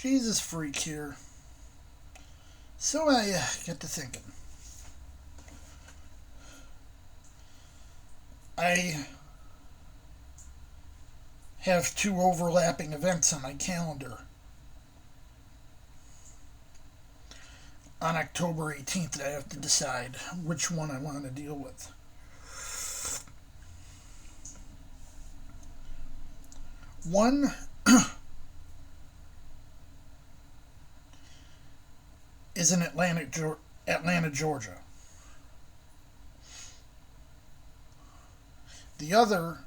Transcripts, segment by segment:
Jesus freak here. So I get to thinking. I have two overlapping events on my calendar on October 18th that I have to decide which one I want to deal with. One is in Atlanta, Georgia. The other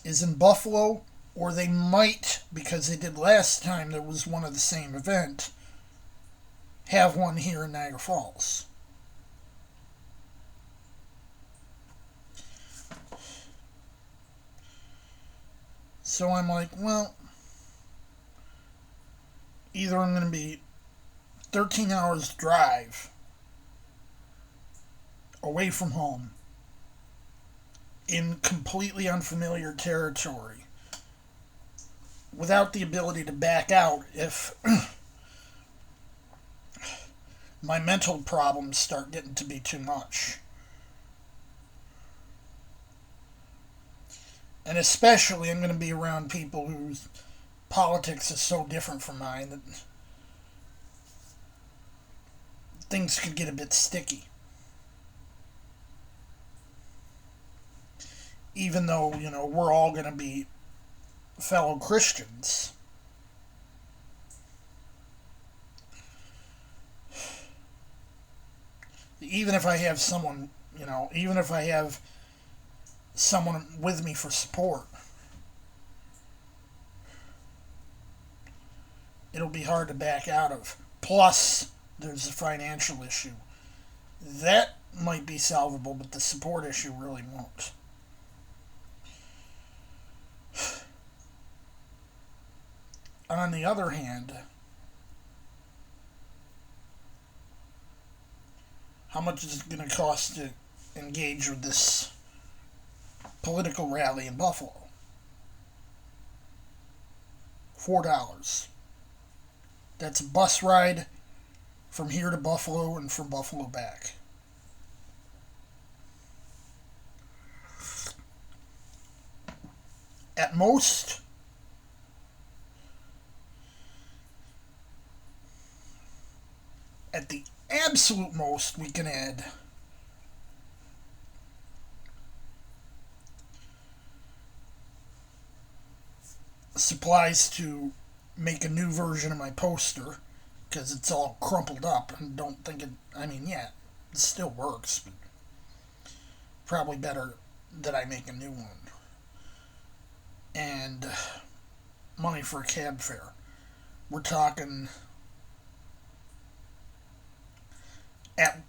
is in Buffalo, or they might, because they did last time there was one of the same event, have one here in Niagara Falls. So I'm like, well, either I'm going to be 13 hours drive away from home in completely unfamiliar territory without the ability to back out if my mental problems start getting to be too much. And especially, I'm going to be around people whose politics is so different from mine that things could get a bit sticky. Even though, we're all going to be fellow Christians. Even if I have someone, even if I have someone with me for support, it'll be hard to back out of. Plus, there's a financial issue. That might be solvable, but the support issue really won't. On the other hand, how much is it going to cost to engage with this political rally in Buffalo? $4. That's a bus ride from here to Buffalo and from Buffalo back. At most, at the absolute most, we can add supplies to make a new version of my poster, because it's all crumpled up and don't think it, it still works, but probably better that I make a new one. And money for a cab fare. We're talking, at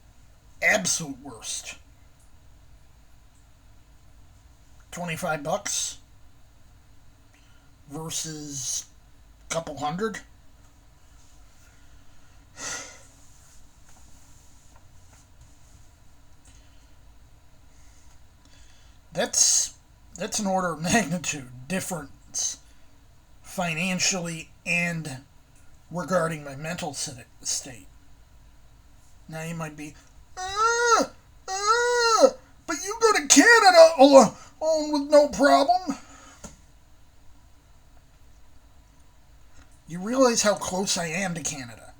absolute worst, $25 versus a couple hundred. That's an order of magnitude difference financially and regarding my mental state. Now you might be, but you go to Canada alone with no problem. You realize how close I am to Canada.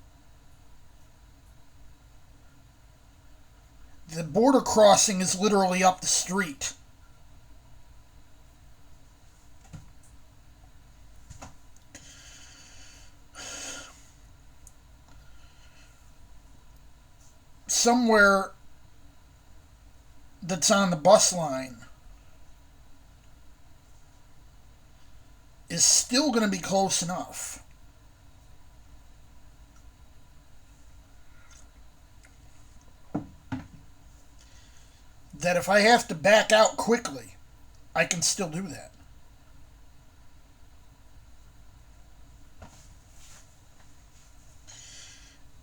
The border crossing is literally up the street. Somewhere that's on the bus line is still going to be close enough that if I have to back out quickly, I can still do that.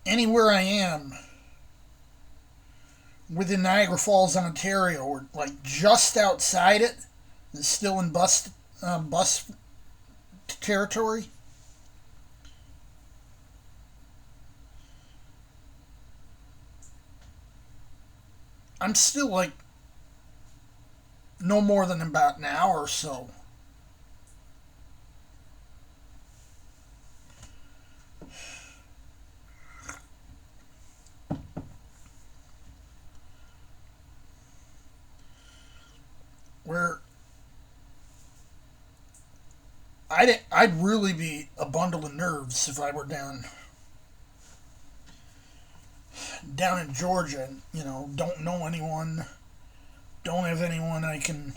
Anywhere I am within Niagara Falls, Ontario, or like just outside it, is still in bus territory. I'm still like no more than about an hour or so. Where I'd really be a bundle of nerves if I were down in Georgia and, don't know anyone, don't have anyone I can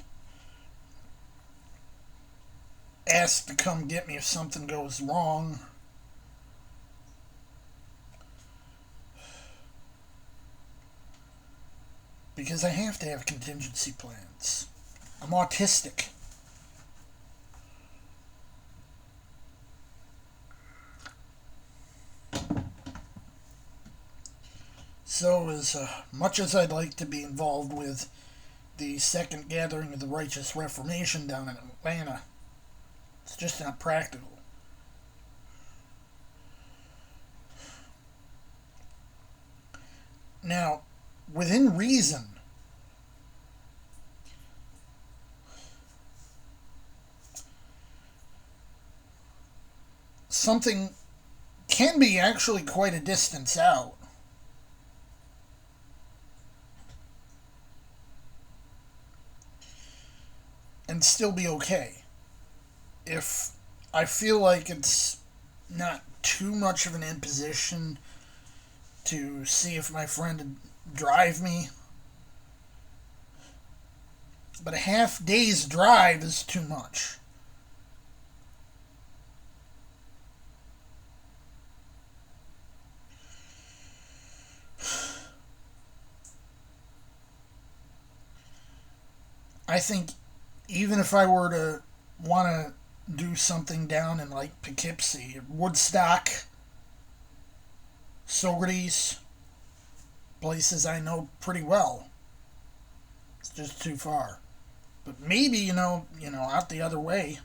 ask to come get me if something goes wrong. Because I have to have contingency plans. I'm autistic. So, as much as I'd like to be involved with the second gathering of the Righteous Reformation down in Atlanta, it's just not practical. Now, within reason, something can be actually quite a distance out. And still be okay. If I feel like it's not too much of an imposition to see if my friend would drive me, but a half day's drive is too much. I think even if I were to want to do something down in like Poughkeepsie, Woodstock, Saugerties, places I know pretty well, it's just too far. But maybe, out the other way.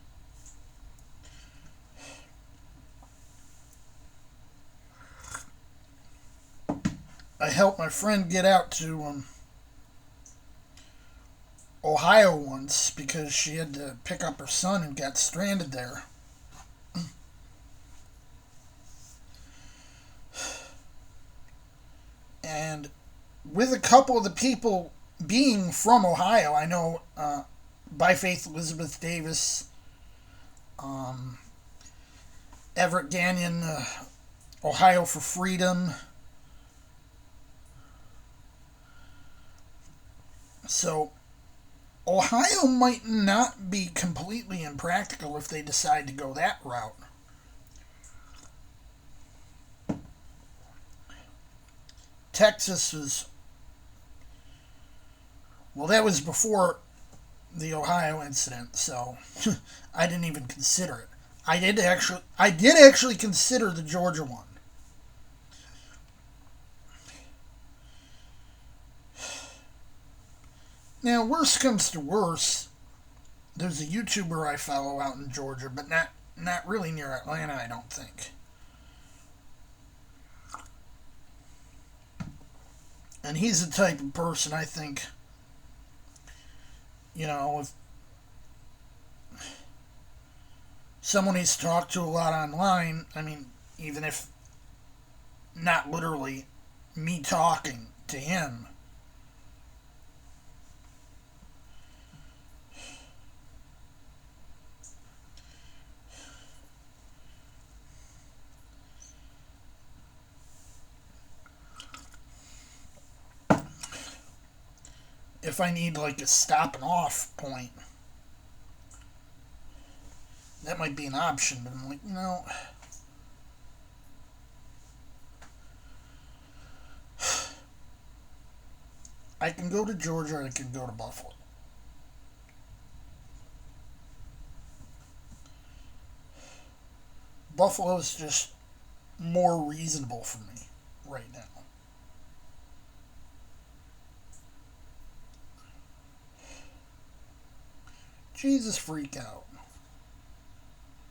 I helped my friend get out to Ohio once because she had to pick up her son and got stranded there. And with a couple of the people being from Ohio, I know By Faith Elizabeth Davis, Everett Gagnon, Ohio for Freedom. So Ohio might not be completely impractical if they decide to go that route. Texas was, well, that was before the Ohio incident, so I didn't even consider it. I did actually consider the Georgia one. Now, worst comes to worst, there's a YouTuber I follow out in Georgia, but not really near Atlanta, I don't think. And he's the type of person I think, if someone he's talked to a lot online, I mean, even if not literally me talking to him, if I need like a stopping off point, that might be an option, but I'm like, I can go to Georgia or I can go to Buffalo. Buffalo is just more reasonable for me right now. Jesus freak out.